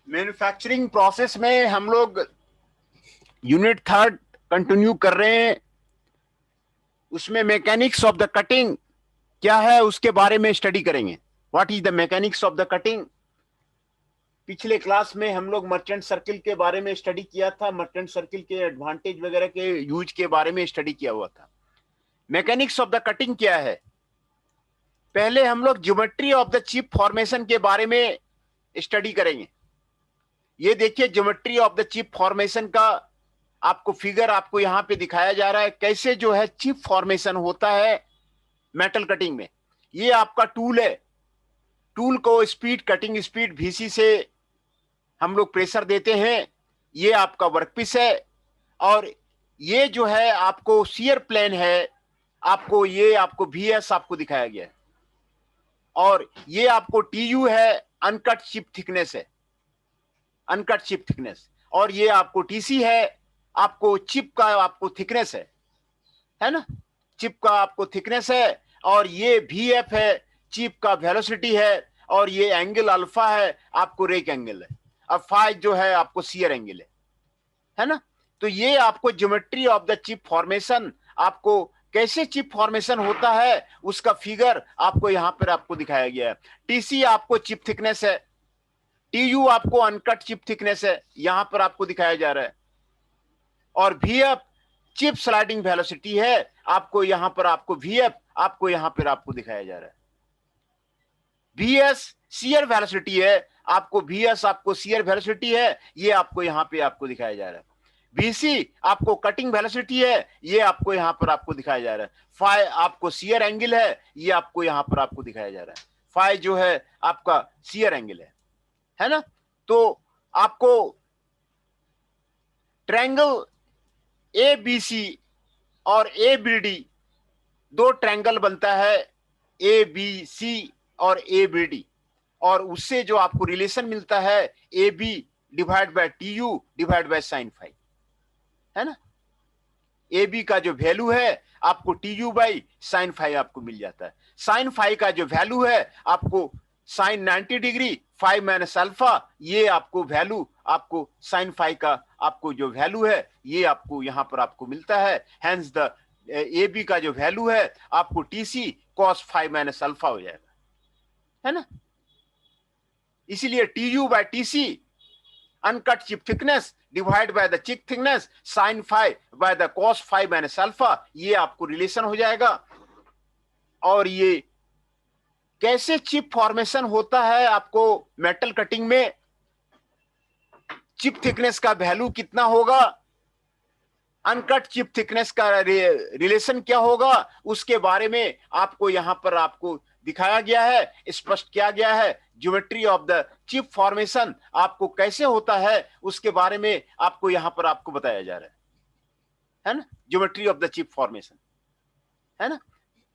Manufacturing process में हम लोग यूनिट थर्ड कंटिन्यू कर रहे हैं। उसमें मैकेनिक्स ऑफ द कटिंग क्या है उसके बारे में स्टडी करेंगे। What is the mechanics of the cutting. पिछले क्लास में हम लोग मर्चेंट सर्किल के बारे में स्टडी किया था। मर्चेंट सर्किल के एडवांटेज वगैरह के यूज के बारे में स्टडी किया हुआ था। मैकेनिक्स ऑफ द कटिंग क्या है, पहले हम लोग geometry of the chip formation के बारे में स्टडी करेंगे। ये देखिए geometry of the chip formation का आपको फिगर आपको यहां पे दिखाया जा रहा है, कैसे जो है चिप फॉर्मेशन होता है मेटल कटिंग में। ये आपका टूल है, टूल को स्पीड कटिंग स्पीड VC से हम लोग प्रेशर देते हैं। ये आपका वर्कपीस है और ये जो है आपको शियर प्लेन है, आपको ये आपको VS आपको दिखाया गया है और ये आपको TU है, अनकट चिप थिकनेस है, अनकट चिप थिकनेस। और ये आपको TC है, आपको चिप का आपको थिकनेस है ना, चिप का आपको थिकनेस है। और ये VF है, चिप का वेलोसिटी है। और ये एंगल अल्फा है, आपको रेक एंगल है। अब फाइ जो है आपको शियर एंगल है ना। तो ये आपको geometry of the chip formation, आपको कैसे चिप फॉर्मेशन होता है उसका फिगर आपको यहां पर आपको दिखाया गया है। TC आपको चिप थिकनेस है, TU आपको अनकट चिप थिकनेस है, यहां पर आपको दिखाया जा रहा है। और VF चिप स्लाइडिंग वेलोसिटी है, आपको यहां पर आपको VF आपको यहां पर आपको दिखाया जा रहा है। VS शियर वेलोसिटी है, आपको VS आपको शियर वेलोसिटी है, ये आपको यहां पे आपको दिखाया जा रहा है। VC आपको कटिंग वेलोसिटी है, ये आपको यहां पर आपको दिखाया जा रहा है। फाइ आपको शियर एंगल है, ये आपको यहां पर आपको दिखाया जा रहा है। फाइ जो है आपका शियर एंगल है ना। तो आपको ट्रायंगल ABC और ABD दो ट्रायंगल बनता है, ABC और ABD, और उससे जो आपको रिलेशन मिलता है AB divide by TU divide by sine phi, है ना। AB का जो वैल्यू है आपको TU बाई साइन फाइ आपको मिल जाता है। साइन फाइ का जो वैल्यू है आपको साइन 90 डिग्री 5 माइनस अल्फा, ये आपको वैल्यू आपको साइन फाइ का आपको जो वैल्यू है ये आपको यहां पर आपको मिलता है। हेंस द AB का जो वैल्यू है आपको TC cos 5 माइनस अल्फा हो जाएगा, है ना। इसीलिए TU by TC uncut chip thickness divide by the chip thickness sine phi by the cos 5 minus alpha, ये आपको रिलेशन हो जाएगा। और ये कैसे चिप फॉर्मेशन होता है आपको मेटल कटिंग में, चिप थिकनेस का वैल्यू कितना होगा, अनकट चिप थिकनेस का रिलेशन क्या होगा, उसके बारे में आपको यहां पर आपको दिखाया गया है, स्पष्ट किया गया है। Geometry of the chip formation आपको कैसे होता है उसके बारे में आपको यहां पर आपको बताया जा रहा है ना। Geometry of the chip formation, है ना।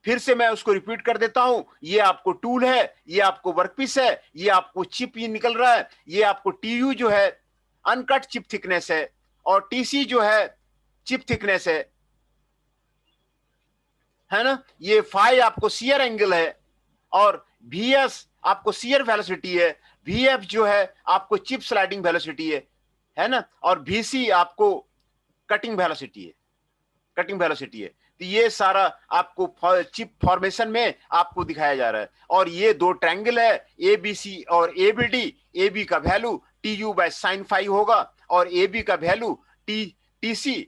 फिर से मैं उसको रिपीट कर देता हूं। ये आपको टूल है, ये आपको वर्कपीस है, ये आपको चिप ये निकल रहा है, ये आपको TU जो है अनकट चिप थिकनेस है और TC जो है चिप थिकनेस है ना। ये फाइ आपको शियर एंगल है और VS आपको शियर वेलोसिटी है, VF जो है आपको चिप स्लाइडिंग वेलोसिटी है ना। और VC आपको कटिंग वेलोसिटी है, कटिंग वेलोसिटी है। तो ये सारा आपको चिप फॉर्मेशन में आपको दिखाया जा रहा है। और ये दो ट्रायंगल है ABC और ABD, AB का value TU by sine phi होगा और AB का value TC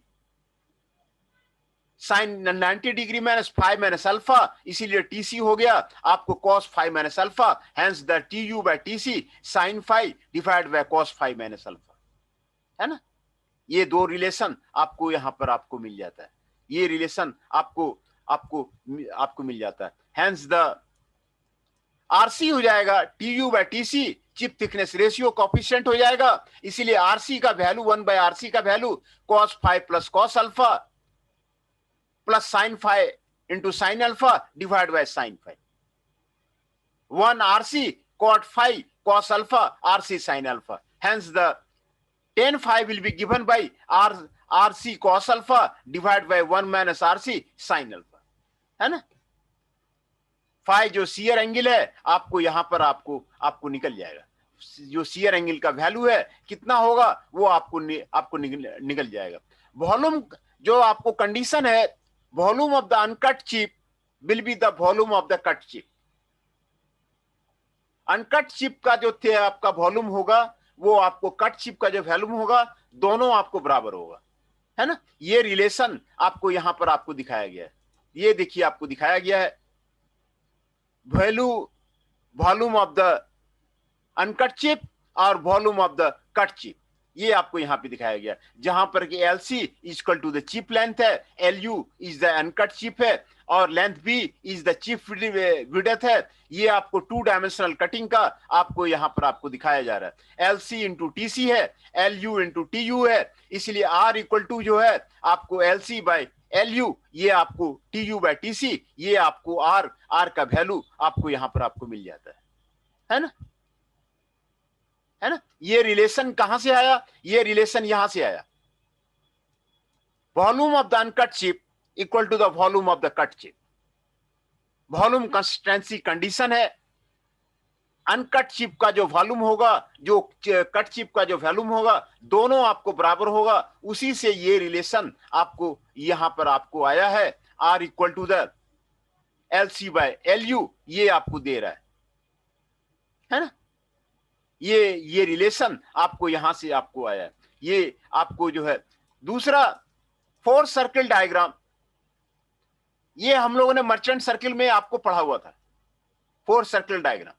sine 90 degree minus 5 minus alpha, इसीलिए TC हो गया आपको cos 5 minus alpha. Hence the TU by TC sine phi divide by cos 5 minus alpha, है ना। ये दो रिलेशन आपको यहां पर आपको मिल जाता है, ये रिलेशन आपको आपको आपको मिल जाता है। हेंस द RC हो जाएगा TU by TC, chip thickness ratio coefficient हो जाएगा। इसीलिए RC का वैल्यू 1 बाय RC का value cos 5 plus cos alpha plus sine phi into sine alpha divide by sine phi. 1 RC cot 5 cos alpha RC sin alpha. Hence the tan phi will be given by RC cos alpha divided by 1 minus RC sin alpha, है ना। Phi जो shear angle है आपको यहां पर आपको निकल जाएगा। जो शियर एंगल का वैल्यू है कितना होगा वो आपको निकल जाएगा। वॉल्यूम जो आपको कंडीशन है, volume of the uncut chip will be the volume of the cut chip. Uncut chip का जो थे आपका वॉल्यूम होगा वो आपको कट चिप का जो वॉल्यूम होगा, दोनों आपको बराबर होगा, है ना। ये रिलेशन आपको यहां पर आपको दिखाया गया है, ये देखिए आपको दिखाया गया है volume of the uncut chip और volume of the cut chip, ये आपको यहां पे दिखाया गया, जहां पर कि L C equal to the chip length है, L U is the uncut chip है, और length b is the chip width है। ये आपको 2 डायमेंशनल कटिंग का आपको यहां पर आपको दिखाया जा रहा है। L C into T C है, L U into T U है, इसलिए आर इक्वल टू जो है आपको L C by L U, ये आपको T U by T C, ये आपको आर का वैल्यू आपको यहां पर आपको मिल जाता है ना, है ना। ये रिलेशन कहां से आया, ये रिलेशन यहां से आया, volume of the uncut chip equal to the volume of the cut chip. Volume consistency condition है, अनकट चिप का जो वॉल्यूम होगा, जो कट चिप का जो वॉल्यूम होगा, दोनों आपको बराबर होगा। उसी से ये रिलेशन आपको यहां पर आपको आया है, R equal to the L C by L U, ये आपको दे रहा है ना। ये रिलेशन आपको यहां से आपको आया है। ये आपको जो है दूसरा फोर्स सर्किल डायग्राम, ये हम लोगों ने मर्चेंट सर्किल में आपको पढ़ा हुआ था, फोर्स सर्किल डायग्राम,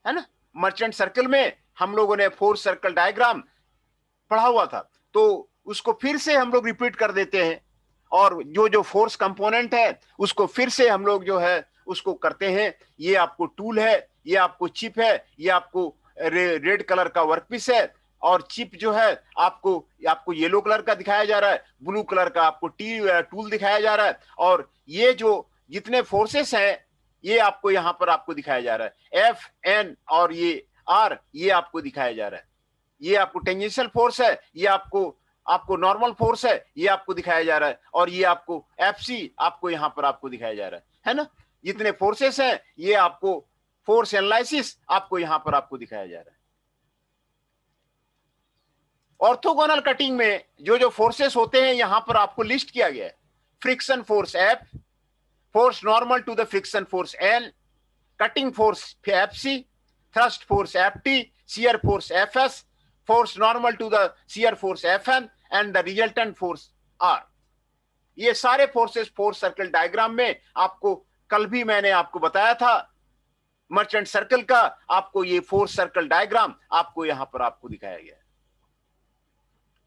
है ना। मर्चेंट सर्किल में हम लोगों ने फोर्स सर्किल डायग्राम पढ़ा हुआ था, तो उसको फिर से हम लोग रिपीट कर देते हैं, और जो जो फोर्स कंपोनेंट है उसको फिर से हम लोग जो है उसको करते हैं। ये आपको टूल है, ये आपको चिप है, ये आपको रेड कलर का वर्कपीस है, और चिप जो है आपको येलो कलर का दिखाया जा रहा है, ब्लू कलर का आपको टूल दिखाया जा रहा है, और ये जो जितने फोर्सेस हैं ये आपको यहां पर आपको दिखाया जा रहा है, एफ एन और ये आर, ये आपको दिखाया जा रहा है। ये आपको टेंजेंशियल फोर्स है, ये आपको नॉर्मल फोर्स है, ये आपको दिखाया जा रहा है, और ये आपको एफ सी आपको यहां पर आपको दिखाया जा रहा है ना। जितने फोर्सेस हैं ये आपको फोर्स एनालिसिस आपको यहां पर आपको दिखाया जा रहा है। ऑर्थोगोनल कटिंग में जो जो फोर्सेस होते हैं यहां पर आपको लिस्ट किया गया है। Friction force F, force normal to the friction force L, cutting force F C, thrust force F T, shear force F S, force normal to the shear force F N, and the resultant force R. ये सारे forces force circle diagram में आपको कल भी मैंने आपको बताया था, मर्चेंट सर्किल का आपको ये फोर्स सर्किल डायग्राम आपको यहां पर आपको दिखाया गया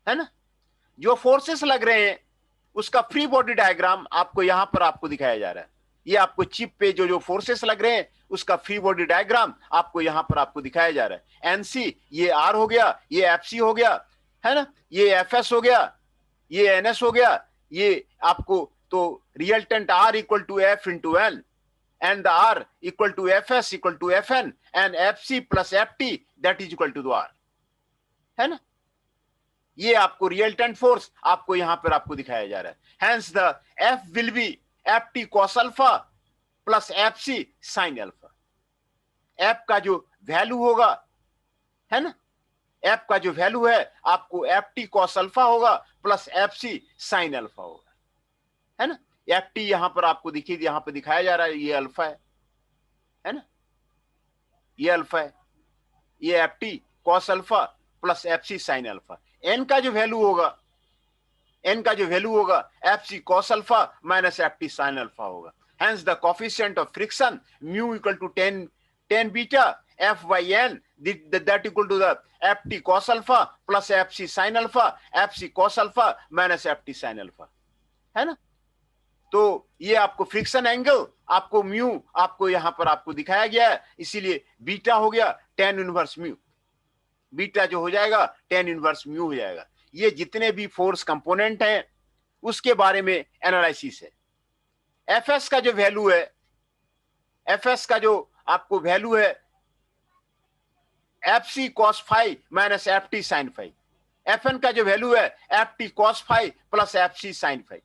है ना। जो फोर्सेस लग रहे हैं उसका फ्री बॉडी डायग्राम आपको यहां पर आपको दिखाया जा रहा है। ये आपको चिप पे जो जो फोर्सेस लग रहे हैं उसका फ्री बॉडी डायग्राम आपको यहां पर आपको दिखाया जा रहा है। एनसी ये आर हो गया, ये एफसी हो गया, है ना, ये एफएस हो गया, ये एनएस हो गया, ये आपको तो resultant R equal to F into N, and the R equal to Fs equal to Fn, and Fc plus Ft that is equal to the R, है ना। ये आपको रिजल्टेंट फोर्स आपको यहां पर आपको दिखाया जा रहा है। Hence the F will be Ft cos alpha plus Fc sin alpha। F का जो वैल्यू होगा, है ना, F का जो वैल्यू है आपको Ft cos alpha होगा प्लस Fc sin alpha होगा, है ना। एफ टी यहां पर आपको देखिए यहां पर दिखाया जा रहा है, ये अल्फा है ना, ये अल्फा है, ये F T cos alpha plus F C sine alpha. N का जो वैल्यू होगा, एन का जो वैल्यू होगा F C cos alpha minus F T sine alpha होगा। Hence the coefficient of friction mu equal to 10 beta F by N, that equal to the F T cos alpha plus F C sine alpha, F C cos alpha minus F T sine alpha, है ना। तो ये आपको friction angle आपको mu आपको यहां पर आपको दिखाया गया है, इसीलिए बीटा हो गया tan इनवर्स म्यू, बीटा जो हो जाएगा tan इनवर्स म्यू हो जाएगा। ये जितने भी फोर्स कंपोनेंट हैं उसके बारे में एनालिसिस है। एफएस का जो वैल्यू है, एफएस का जो आपको वैल्यू है F C cos five minus F T sine five, F N का जो वैल्यू है F T cos five plus F C sine five,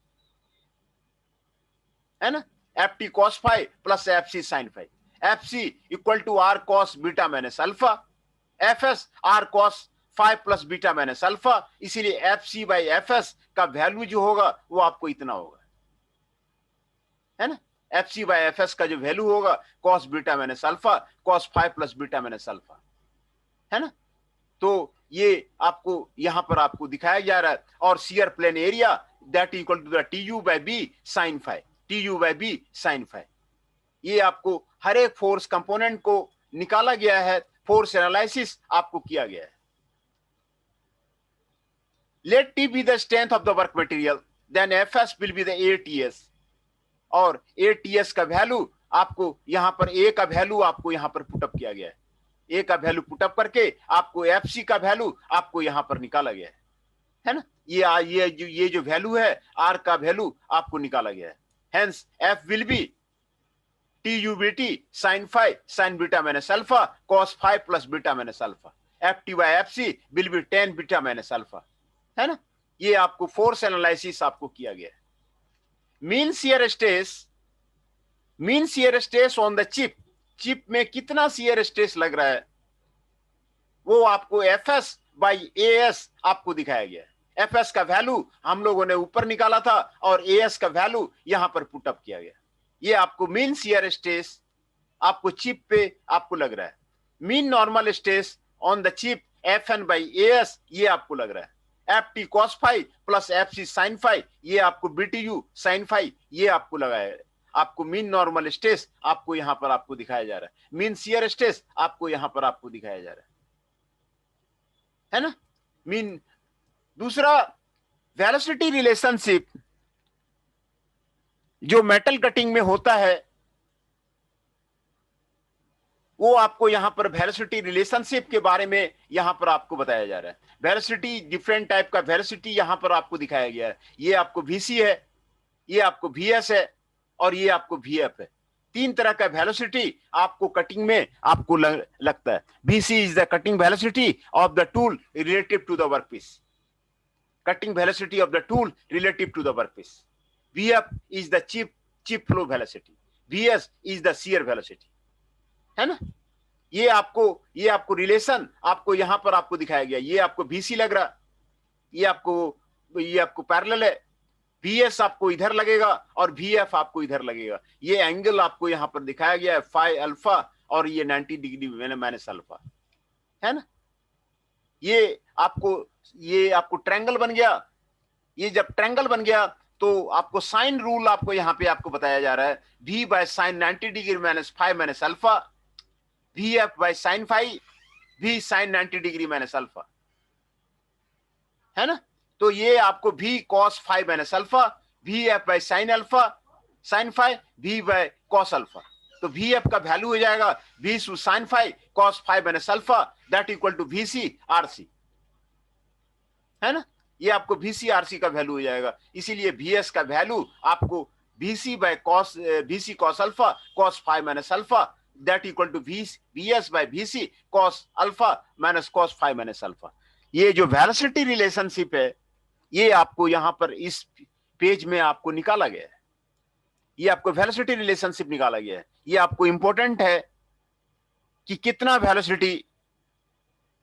है ना, F T cos five plus F C sine five. F C equal to R cos beta minus alpha, F S R cos 5 plus beta minus alpha, इसीलिए F C by F S का value जो होगा वो आपको इतना होगा, है ना। F C by F S का जो वैल्यू होगा cos beta minus alpha cos 5 plus beta minus alpha, है ना। तो ये आपको यहां पर आपको दिखाया जा रहा है। और shear plane area that equal to the T U by B sine five, T U by B sine five. ये आपको हर एक फोर्स कंपोनेंट को निकाला गया है, फोर्स एनालिसिस आपको किया गया है। Let T be the strength of the work material, then F S will be the ATS, और एटीएस का वैल्यू आपको यहां पर ए का वैल्यू आपको यहां पर पुटअप किया गया है। ए का वैल्यू पुटअप करके आपको एफ सी का वैल्यू आपको यहां पर निकाला गया है ना। ये जो वैल्यू है आर का वैल्यू आपको निकाला गया है। Hence F will be T U B T sine five sine beta minus alpha cos 5 plus beta minus alpha, F T by F C will be 10 beta minus alpha, है ना। ये आपको force analysis आपको किया गया है। Mean shear stress on the chip, chip में कितना शियर स्ट्रेस लग रहा है वो आपको F S by A S आपको दिखाया गया है। एफ एस का वैल्यू हम लोगों ने ऊपर निकाला था और ए एस का वैल्यू यहां पर पुटअप किया गया। ये आपको मीन शियर स्ट्रेस आपको चिप पे आपको लग रहा है। Mean normal stress on the chip F N by A S ये आपको लग रहा है। F T cos five plus F C sine five ये आपको बीटीयू साइन फाइव ये आपको लगाया है। आपको मीन नॉर्मल स्ट्रेस आपको यहां पर आपको दिखाया जा रहा है, मीन शियर स्ट्रेस आपको यहां पर आपको दिखाया जा रहा है ना। मीन दूसरा वेलोसिटी रिलेशनशिप जो मेटल कटिंग में होता है वो आपको यहां पर वेलोसिटी रिलेशनशिप के बारे में यहां पर आपको बताया जा रहा है। वेलोसिटी डिफरेंट टाइप का वेलोसिटी यहां पर आपको दिखाया गया है। ये आपको वीसी है, ये आपको वीएस है और ये आपको वीएफ है। तीन तरह का वेलोसिटी आपको कटिंग में आपको लगता है। VC is the cutting velocity of the tool relative to the workpiece, cutting velocity of the tool relative to the workpiece. VF is the chip flow velocity, VS is the shear velocity, है ना। ये आपको relation आपको यहां पर आपको दिखाया गया। ये आपको वीसी लग रहा, ये आपको पैरेलल है। वीएस आपको इधर लगेगा और वीएफ आपको इधर लगेगा। ये एंगल आपको यहां पर दिखाया गया है फाइ अल्फा और ये 90 डिग्री माइनस अल्फा, है ना। ये आपको ट्रायंगल बन गया। ये जब ट्रायंगल बन गया तो आपको साइन रूल आपको यहां पे आपको बताया जा रहा है। V by sine 90 degree minus 5 minus alpha, V F by sine 5, V sine 90 degree minus alpha, है ना। तो ये आपको V cos 5 minus alpha, V F by sine alpha sine 5, V by cos alpha. तो वी एफ का value हो जाएगा V sine 5 cos 5 minus alpha that equal to V C R C, है ना। ये आपको वीसी आरसी का value हो जाएगा। इसीलिए वीएस का वैल्यू आपको VC by cos VC cos alpha cos 5 minus alpha that equal to VS by VC cos alpha minus cos 5 minus alpha. ये जो वेलोसिटी रिलेशनशिप है ये आपको यहां पर इस पेज में आपको निकाला गया है। ये आपको वेलोसिटी रिलेशनशिप निकाला गया है। ये आपको इंपॉर्टेंट है कि कितना वेलोसिटी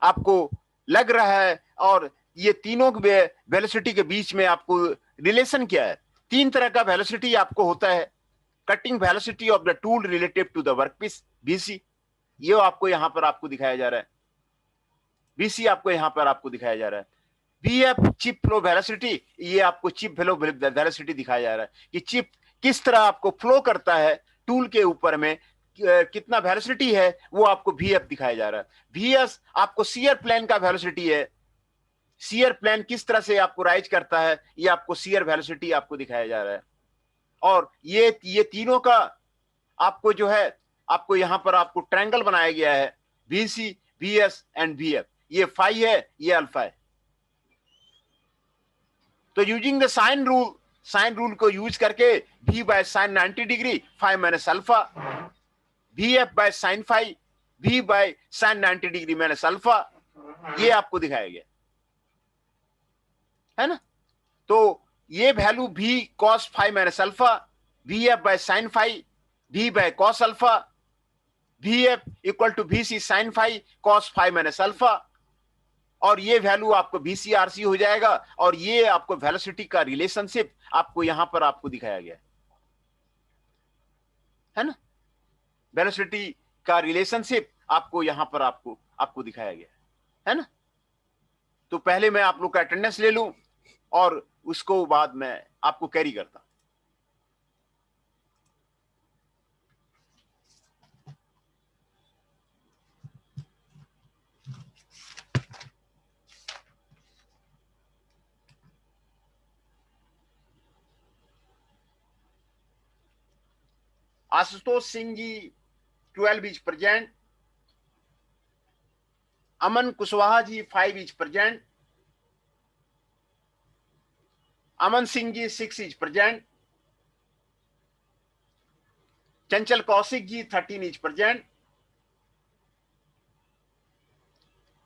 आपको लग रहा है और ये तीनों वेलोसिटी के बीच में आपको रिलेशन क्या है। तीन तरह का वेलोसिटी आपको होता है। Cutting velocity of the tool relative to the workpiece BC, ये आपको यहां पर आपको दिखाया जा रहा है। बीसी आपको यहां पर आपको दिखाया जा रहा है। वीएफ चिप फ्लो वेलोसिटी, ये आपको चिप फ्लो वेलोसिटी दिखाया जा रहा है कि चिप किस तरह आपको फ्लो करता है टूल के ऊपर में, कितना वेलोसिटी है वो आपको वीएफ दिखाया जा रहा है। वीएस आपको शियर प्लेन का वेलोसिटी है, शियर प्लेन किस तरह से आपको राइज करता है ये आपको शियर वेलोसिटी आपको दिखाया जा रहा है। और ये तीनों का आपको जो है आपको यहां पर आपको ट्रायंगल बनाया गया है, वीसी वीएस एंड वीएफ। ये फाई है, ये अल्फा है। तो यूजिंग द साइन रूल को यूज करके V by sine 90 degree 5 minus alpha, VF by sine 5, V by sine 90 degree minus alpha, ये आपको दिखाया गया, है ना। तो ये value V cos 5 minus alpha, V F by sine 5, V by cos alpha, VF equal to VC sine phi cos phi minus alpha, और ये वैल्यू आपको VCRC हो जाएगा, और ये आपको वेलोसिटी का रिलेशनशिप आपको यहां पर आपको दिखाया गया है ना, वेलोसिटी का रिलेशनशिप आपको यहां पर आपको दिखाया गया है ना। तो पहले मैं आप लोग का अटेंडेंस ले लूं और उसको बाद में आपको कैरी करता। Ashutosh Singh ji 12 is present, Aman Kushwaha ji 5 is present, Aman Singh ji 6 is present, Chanchal Kaushik ji 13 is present,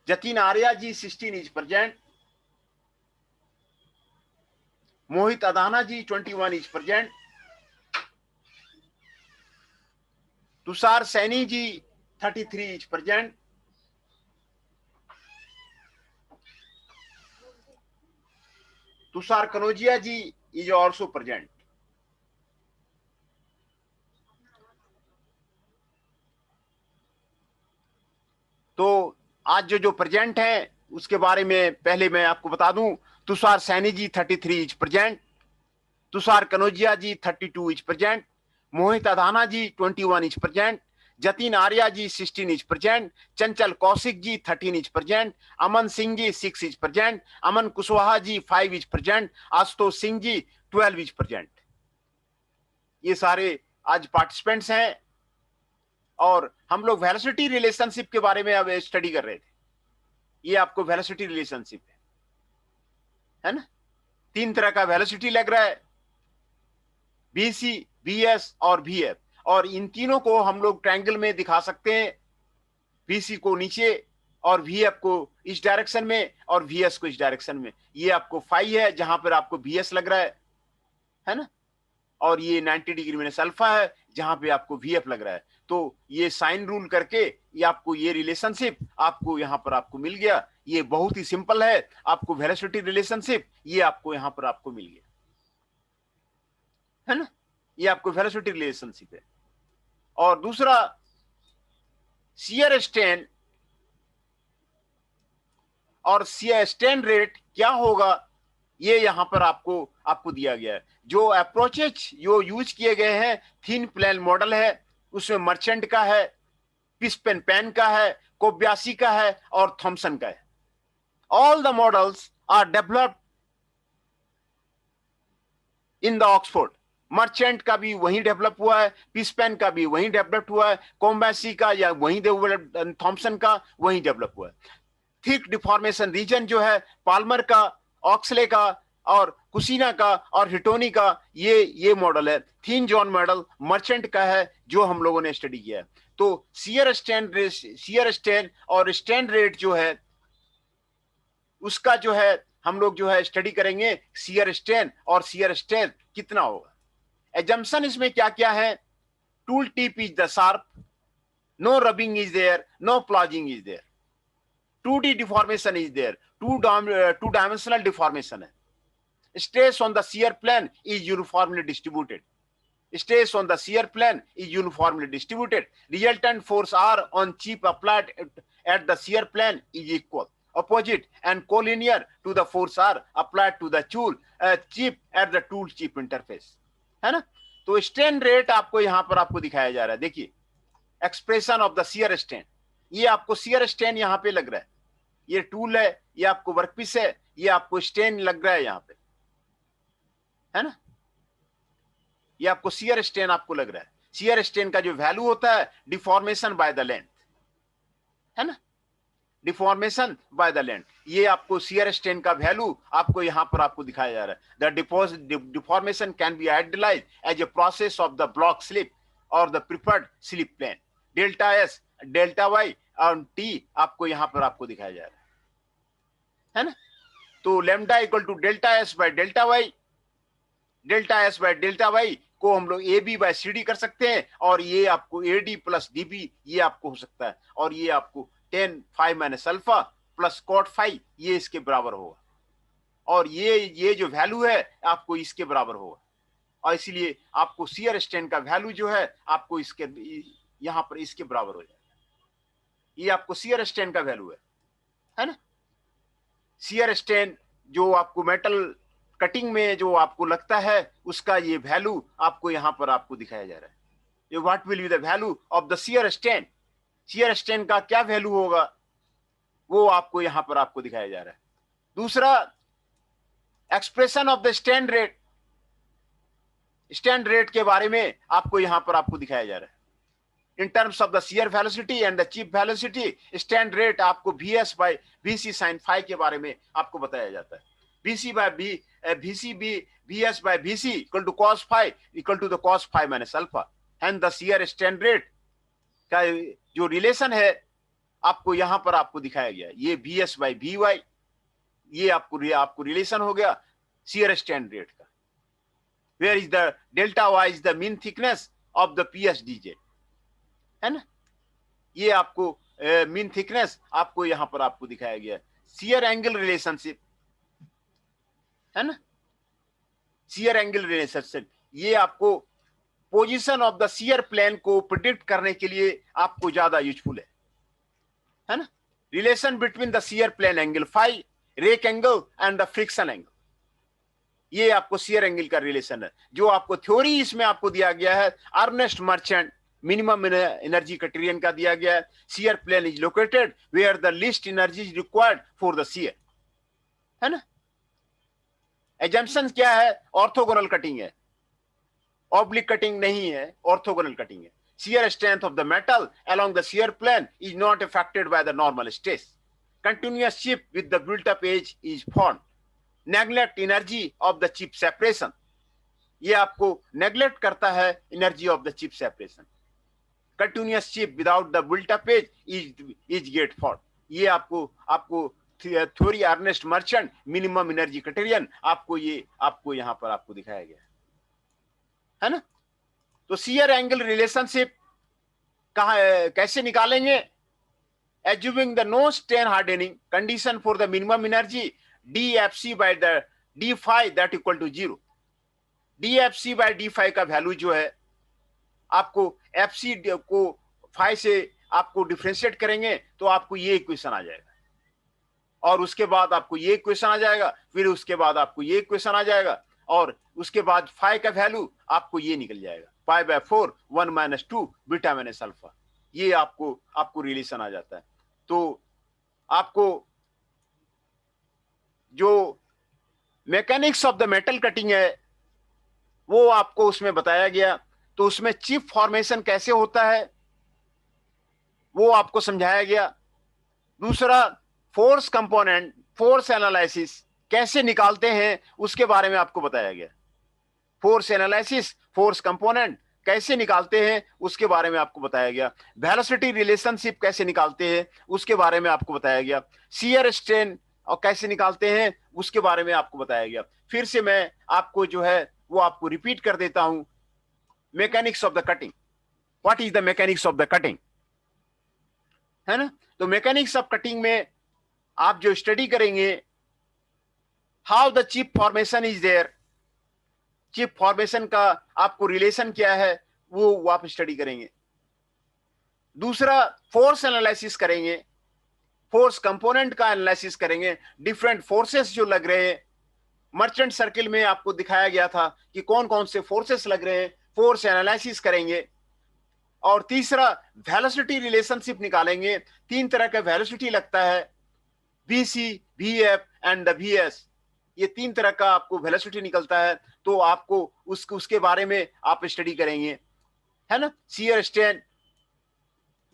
Jatin Arya ji 16 is present, Mohit Adana ji 21 is present, Tushar Saini ji 33 is present, Tushar Kanaujia ji is also present. तो आज जो प्रेजेंट है उसके बारे में पहले मैं आपको बता दूं। Tushar Saini ji 33 is present, Tushar Kanaujia ji 32 is present, Mohit Adana ji 21 is present, Jatin Arya ji 16 is present, Chanchal Kaushik ji 13 is present, Aman Singh ji 6 is present, Aman Kushwaha ji 5 is present, Ashutosh Singh ji 12 is present. ये सारे आज पार्टिसिपेंट्स हैं और हम लोग वेलोसिटी रिलेशनशिप के बारे में अब स्टडी कर रहे थे। ये आपको वेलोसिटी रिलेशनशिप है ना। 3 तरह का वेलोसिटी लग रहा है, VC, VS और VF, और इन तीनों को हम लोग ट्रायंगल में दिखा सकते हैं। VC को नीचे और VF को इस डायरेक्शन में और VS को इस डायरेक्शन में। ये आपको फाई है जहां पर आपको VS लग रहा है ना, और ये 90 डिग्री माइनस अल्फा है जहां पे आपको VF लग रहा है। तो ये साइन रूल करके ये आपको ये रिलेशनशिप आपको यहां पर आपको मिल गया। ये बहुत ही सिंपल है, आपको वेलोसिटी रिलेशनशिप ये आपको यहां पर आपको मिल गया है ना। ये आपको वेलोसिटी रिलेशनशिप है। और दूसरा शियर स्ट्रेन और शियर स्ट्रेन रेट क्या होगा, ये यहां पर आपको दिया गया है। जो अप्रोचेज जो यूज किए गए हैं, थिन प्लेन मॉडल है, उसमें मर्चेंट का है, पिस्पेन पेन का है, कोब्यासी का है और थॉमसन का है। All the models are developed in the Oxford. Merchant का भी वहीं डेवलप हुआ है, पिस्पेन का भी वहीं डेवलप हुआ है, कोम्बैसी का या वहीं डेवलप, थॉमसन का वहीं डेवलप हुआ है। थिक डिफॉर्मेशन रीजन जो है पाल्मर का, ऑक्सले का और कुसीना का और हिटोनी का, ये मॉडल है। थीन जॉन मॉडल मर्चेंट का है जो हम लोगों ने स्टडी किया है। तो शियर स्ट्रेन और स्ट्रेन रेट जो है उसका जो है हम लोग जो है स्टडी करेंगे, शियर स्ट्रेन और शियर स्ट्रेन कितना होगा। एजम्पशन इसमें क्या क्या है, tool tip is the sharp, no rubbing is there, no ploughing is there, 2D deformation is there, two-dimensional deformation है, stress on the shear plane is uniformly distributed, stress on the shear plane is uniformly distributed, resultant force R on chip applied at the shear plane is equal, opposite and collinear to the force R applied to the chip at the tool chip interface, है ना। तो strain rate आपको यहां पर आपको दिखाया जा रहा है। देखिए expression of the shear strain, ये आपको शियर स्ट्रेन यहां पे लग रहा है, ये टूल है, ये आपको वर्कपीस है, ये आपको स्ट्रेन लग रहा है यहां पे, है ना। ये आपको शियर स्ट्रेन आपको लग रहा है। शियर स्ट्रेन का जो वैल्यू होता है डिफॉर्मेशन बाय द लेंथ, है ना, डिफॉर्मेशन बाय द लेंथ। ये आपको शियर स्ट्रेन का वैल्यू आपको यहां पर आपको दिखाया जा रहा है। The deformation can be idealize as a process of the block slip और the preferred slip plane. Delta S, delta Y और टी आपको यहां पर आपको दिखाया जा रहा है ना। तो lambda equal to delta S by delta Y को हम लोग A B by C D कर सकते हैं, और ये आपको A D plus D B ये आपको हो सकता है, और ये आपको tan five minus alpha plus cot five ये इसके बराबर होगा, और ये जो वैल्यू है आपको इसके बराबर होगा, और इसलिए आपको शियर स्ट्रेन का वैल्यू जो है आपको इसके यहां पर इसके बराबर हो जाएगा। ये आपको शियर स्ट्रेन का वैल्यू है ना। शियर स्ट्रेन जो आपको मेटल कटिंग में जो आपको लगता है उसका ये वैल्यू आपको यहां पर आपको दिखाया जा रहा है। ये what will be the value of the shear strain, shear strain का क्या वैल्यू होगा वो आपको यहां पर आपको दिखाया जा रहा है। दूसरा, expression of the strain rate, strain rate के बारे में आपको यहां पर आपको दिखाया जा रहा है। In terms of the shear velocity and the chip velocity, strain rate आपको VS by VC sin phi के बारे में आपको बताया जाता है। VS by VC equal to cos phi equal to the cos phi minus alpha, and the shear strain rate का जो रिलेशन है आपको यहां पर आपको दिखाया गया। ये VS by VY ये आपको रिलेशन हो गया shear strain rate का। Where is the delta Y is the mean thickness of the PSDJ, है ना। ये आपको मीन थिकनेस आपको यहां पर आपको दिखाया गया। शियर एंगल रिलेशनशिप, है ना, शियर एंगल रिलेशनशिप ये आपको position of the shear plane को प्रिडिक्ट करने के लिए आपको ज्यादा यूजफुल है ना। Relation between the shear plane angle phi, rake angle and the friction angle, ये आपको शियर एंगल का रिलेशन है जो आपको थ्योरी इसमें आपको दिया गया है। Ernest Merchant minimum energy criterion का दिया गया है। Shear plane is located where the least energy is required for the shear, है ना। एजम्पशन क्या है? ऑर्थोगोनल कटिंग है, ऑब्लिक कटिंग नहीं है, ऑर्थोगोनल कटिंग है। Shear strength of the metal along the shear plane is not affected by the normal stress. Continuous chip with the built-up edge is formed. Neglect energy of the chip separation. ये आपको neglect करता है energy of the chip separation. Continuous chip without the built-up edge is get formed. ये आपको theory Ernest Merchant minimum energy criterion आपको यहां पर आपको दिखाया गया है ना। तो शियर एंगल रिलेशनशिप कैसे निकालेंगे? Assuming the no strain hardening condition for the minimum energy DFC by the D phi that equal to 0। DFC by D phi का वैल्यू जो है आपको FC को phi से आपको डिफरेंशिएट करेंगे तो आपको ये इक्वेशन आ जाएगा, और उसके बाद आपको ये इक्वेशन आ जाएगा, फिर उसके बाद आपको ये इक्वेशन आ जाएगा, और उसके बाद फाई का वैल्यू आपको ये निकल जाएगा pi by 4 1 minus 2 beta minus alpha. ये आपको रिलेशन आ जाता है। तो आपको जो mechanics of the metal cutting है वो आपको उसमें बताया गया। तो उसमें चिप फॉर्मेशन कैसे होता है वो आपको समझाया गया। दूसरा, फोर्स कंपोनेंट, फोर्स एनालिसिस कैसे निकालते हैं उसके बारे में आपको बताया गया। फोर्स एनालिसिस, फोर्स कंपोनेंट कैसे निकालते हैं उसके बारे में आपको बताया गया। वेलोसिटी रिलेशनशिप कैसे निकालते हैं उसके बारे में आपको बताया गया। शियर स्ट्रेन और कैसे निकालते हैं उसके बारे में आपको बताया गया। फिर से मैं आपको जो है वो आपको रिपीट कर देता हूं। Mechanics of the cutting, what is the mechanics of the cutting, है ना। तो मैकेनिक्स ऑफ कटिंग में आप जो स्टडी करेंगे, how the chip formation is there, chip formation का आपको रिलेशन क्या है वो आप स्टडी करेंगे। दूसरा, फोर्स एनालिसिस करेंगे, फोर्स कंपोनेंट का एनालिसिस करेंगे, डिफरेंट फोर्सेस जो लग रहे हैं। मर्चेंट सर्किल में आपको दिखाया गया था कि कौन कौन से फोर्सेस लग रहे हैं, फोर्स एनालिसिस करेंगे। और तीसरा, वेलोसिटी रिलेशनशिप निकालेंगे। 3 तरह का वेलोसिटी लगता है, VC, VF and the VS। ये 3 तरह का आपको वेलोसिटी निकलता है, तो आपको उसके बारे में आप स्टडी करेंगे, है ना। शियर स्ट्रेन,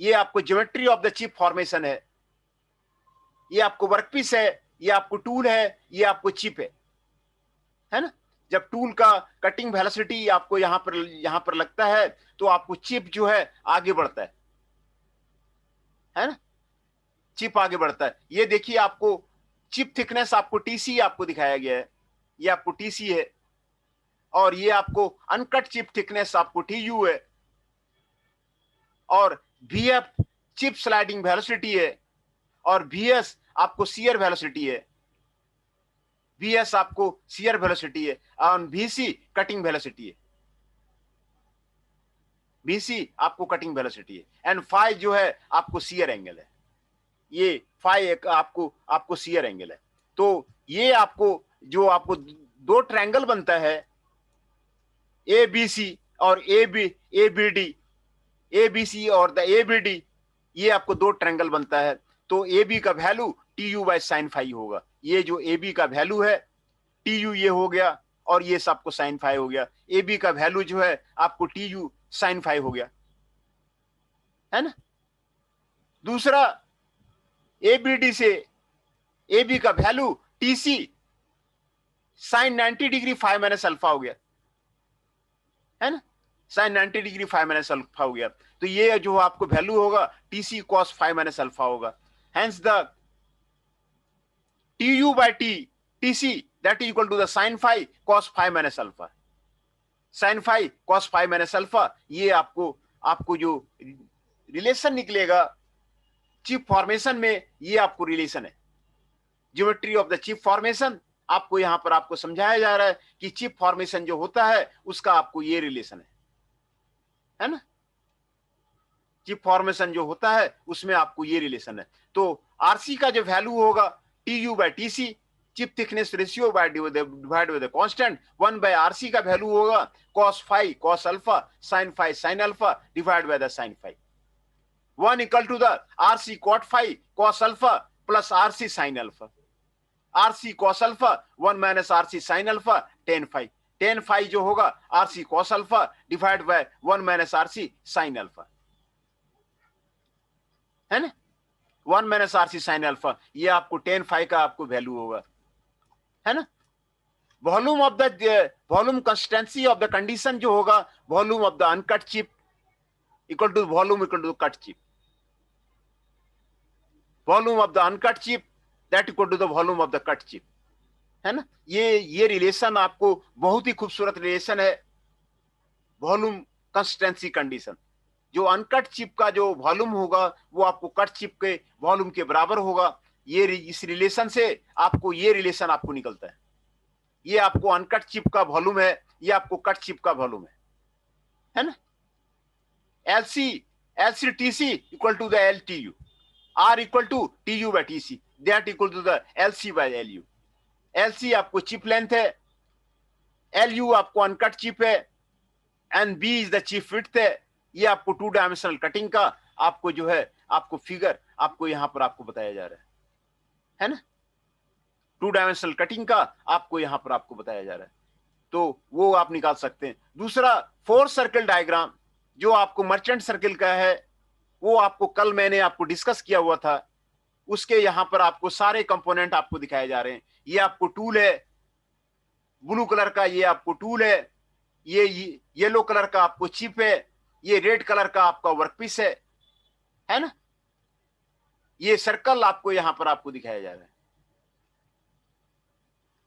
ये आपको geometry of the chip formation है। ये आपको वर्कपीस है, ये आपको टूल है, ये आपको चिप है ना। जब टूल का कटिंग वेलोसिटी आपको यहां पर लगता है तो आपको चिप जो है आगे बढ़ता है ना, चिप आगे बढ़ता है। ये देखिए आपको चिप थिकनेस आपको TC आपको दिखाया गया है, ये आपको TC है और ये आपको अनकट चिप थिकनेस आपको TU है, और VF चिप स्लाइडिंग वेलोसिटी है, और VS आपको शियर वेलोसिटी है, VS आपको शियर वेलोसिटी है, और VC कटिंग वेलोसिटी है, VC आपको कटिंग वेलोसिटी है, एंड फाई जो है आपको शियर एंगल है। ये फाई एक आपको शियर एंगल है। तो ये आपको जो आपको दो ट्रायंगल बनता है ABC और ABD, ABC और द ABD, ये आपको दो ट्रायंगल बनता है। तो AB का value TU by sine phi होगा। ये जो AB का वैल्यू है TU ये हो गया, और ये सब आपको साइन फाई हो गया। AB का वैल्यू जो है आपको TU साइन फाई हो गया, है ना। दूसरा ABD से AB का value TC sine 90 degree five minus alpha हो गया, है ना, sine 90 degree five minus alpha हो गया। तो ये जो आपको वैल्यू होगा TC cos five minus alpha होगा। Hence the TU by TC that is equal to the sine five cos five minus alpha. Sine five cos five minus alpha, ये आपको जो रिलेशन निकलेगा चिप फॉर्मेशन में, ये आपको relation है। Geometry of the chip formation आपको यहां पर आपको समझाया जा रहा है कि चिप फॉर्मेशन जो होता है उसका आपको ये रिलेशन है ना। चिप फॉर्मेशन जो होता है उसमें आपको ये रिलेशन है। तो आरसी का जो वैल्यू होगा TU by TC, chip thickness ratio by divide by the constant, 1 by RC का वैल्यू होगा cos phi cos alpha sin phi sin alpha divide by the sin phi, 1 equal to the RC cot phi cos alpha plus RC sin alpha. RC cos alpha 1 minus RC sin alpha tan phi, tan phi जो होगा RC cos alpha divide by 1 minus RC sin alpha, है ना। 1 minus RC sin alpha, ये आपको tan phi का आपको value होगा, है ना। Volume of the volume consistency of the condition जो होगा volume of the uncut chip equal to volume equal to cut chip, volume of the uncut chip that equal to the volume of the cut chip, है ना। ये relation आपको बहुत ही खूबसूरत relation है, volume consistency condition. जो uncut chip का जो वॉल्यूम होगा वो आपको कट चिप के वॉल्यूम के बराबर होगा। ये इस रिलेशन से आपको ये रिलेशन आपको निकलता है। ये आपको अनकट चिप का वॉल्यूम है, ये आपको कट चिप का वॉल्यूम है ना। LCTC equal to the LTU, R equal to TU by TC that equal to the LC by LU। LC आपको चिप लेंथ है, LU आपको अनकट चिप है, and B is the chip width है। ये आपको 2 dimensional cutting का आपको जो है आपको फिगर आपको यहां पर आपको बताया जा रहा है ना। 2 डायमेंशनल कटिंग का आपको यहां पर आपको बताया जा रहा है, तो वो आप निकाल सकते हैं। दूसरा फोर्स सर्कल डायग्राम जो आपको मर्चेंट सर्कल का है, वो आपको कल मैंने आपको डिस्कस किया हुआ था। उसके यहां पर आपको सारे कंपोनेंट आपको दिखाए जा रहे हैं। ये आपको टूल है ब्लू कलर का, ये आपको टूल है, ये येलो कलर का आपको चिप है, ये रेड कलर का आपका वर्कपीस है ना। ये सर्कल आपको यहां पर आपको दिखाया जा रहा है,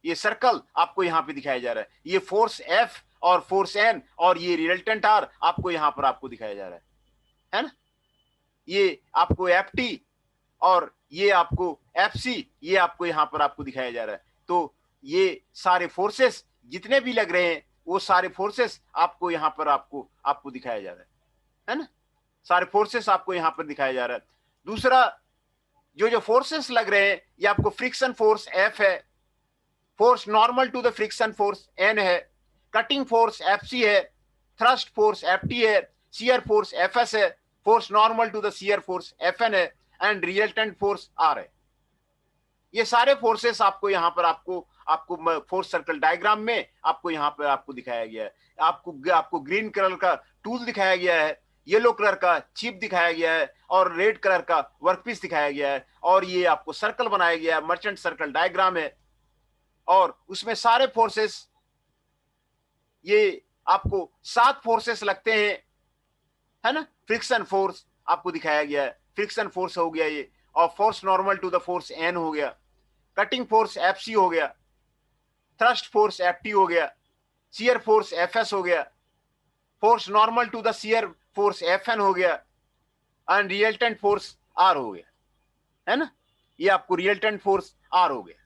ये सर्कल आपको यहां पे दिखाया जा रहा है। ये फोर्स F और फोर्स N और ये रिजल्टेंट R आपको यहां पर आपको दिखाया जा रहा है ना। ये आपको FT और ये आपको FC ये आपको यहां पर आपको दिखाया जा रहा है। तो ये सारे फोर्सेस जितने भी लग रहे हैं वो सारे फोर्सेस आपको यहां पर आपको दिखाया जा रहा है ना। सारे फोर्सेस आपको यहां पर दिखाया जा रहा है। दूसरा जो फोर्सेस लग रहे हैं ये आपको फ्रिक्शन फोर्स F है, force normal to the friction force N है, कटिंग फोर्स FC है, थ्रस्ट फोर्स FT है, शियर फोर्स FS है, force normal to the shear force FN है, एंड रिजल्टेंट फोर्स R है। ये सारे फोर्सेस आपको यहां पर आपको फोर्स सर्कल डायग्राम में आपको यहां पर आपको दिखाया गया है। आपको ग्रीन कलर का टूल दिखाया गया है, येलो कलर का चिप दिखाया गया है, और रेड कलर का वर्कपीस दिखाया गया है, और ये आपको सर्कल बनाया गया है, मर्चेंट सर्कल डायग्राम है। और उसमें सारे फोर्सेस ये आपको 7 फोर्सेस लगते हैं, है ना। फ्रिक्शन फोर्स आपको दिखाया गया है, फ्रिक्शन फोर्स हो गया ये, और force normal to the force N हो गया, कटिंग फोर्स FC हो गया, थ्रस्ट फोर्स FT हो गया, शियर फोर्स एफ एस हो गया, force normal to the shear force F N हो गया, एंड रिजल्टेंट फोर्स आर हो गया, है ना। ये आपको रिजल्टेंट फोर्स आर हो गया।